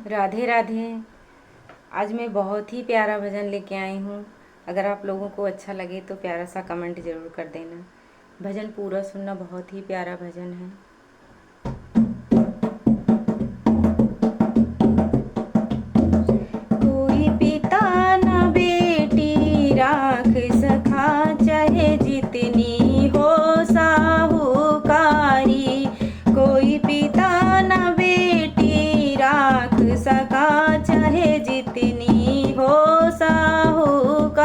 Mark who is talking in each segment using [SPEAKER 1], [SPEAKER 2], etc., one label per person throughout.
[SPEAKER 1] राधे राधे। आज मैं बहुत ही प्यारा भजन लेके आई हूँ। अगर आप लोगों को अच्छा लगे तो प्यारा सा कमेंट ज़रूर कर देना। भजन पूरा सुनना, बहुत ही प्यारा भजन है। कोई पिता न बेटी राख सखा, चाहे जितनी हो साहूकारी। कोई पिता न बेटी राख सका, चाहे जितनी हो साहूकारी।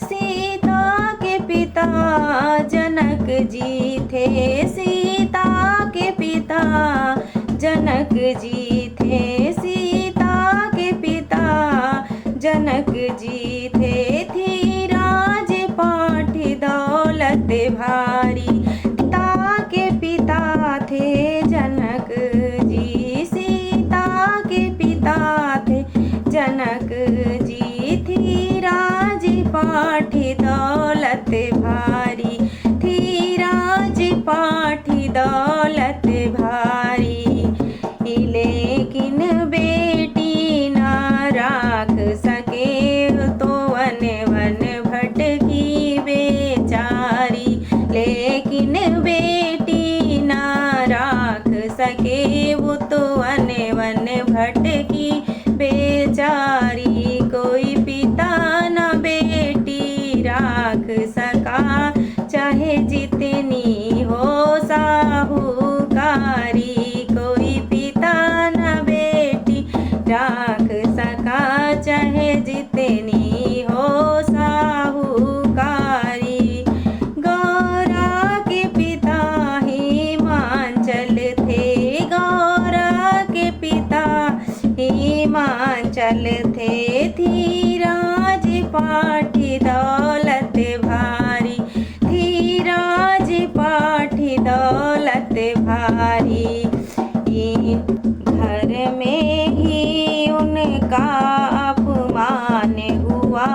[SPEAKER 1] सीता के पिता जनक जी थे, सीता के पिता जनक जी थे, सीता के पिता जनक जी थे। थी राज पाठ दौलत भारी, सीता के पिता थे जनक जी, सीता के पिता थे जनक जी। थी राज पाठ दौलत भारी, थी राज पाठ दौलत भारी। लेकिन बेटी ना राख सके, तो वन वन भटकी बेचारी। लेकिन बेटी ना राख सके, वो तो वन वन भटकी बेचारी। कोई पिता न बेटी राख सका, चाहे जितनी हो साहूकारी। कोई पिता न बेटी राख सका, चाहे जितनी हो साहूकारी। गौरा के पिता हिमांचल थे, गौरा के पिता हिमांचल थे। थी राज पाठ दौलत भारी, थी राज पाठ दौलत भारी। घर में ही उनका अपमान हुआ,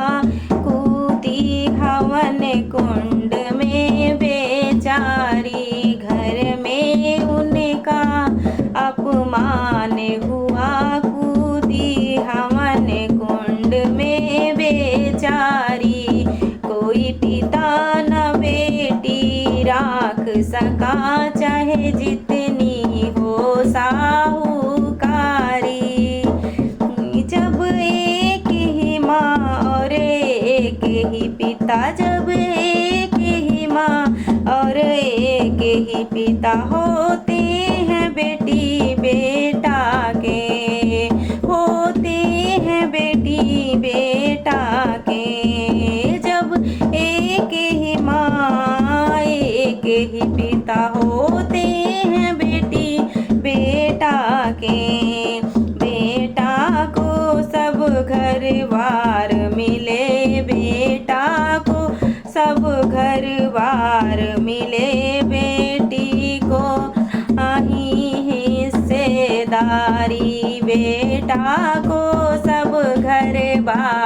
[SPEAKER 1] कूदी हवन कुंड में बेचारी। घर में उनका अपमान हुआ, कूदी हवन कुंड में बेचारी। कोई पिता न बेटी राख सका, चाहे जितनी हो साहूकारी। जब एक ही माँ और एक ही पिता, जब एक ही माँ और एक ही पिता होते हैं बेटी बेटा के, होते हैं बेटी बेटा के। जब एक ही माँ एक ही पिता होते हैं बेटी बेटा के। बेटा को सब घर बार मिले, बेटा को सब घर बार मिले। बेटी को आही हिस्सेदारी, बेटा को सब घर बार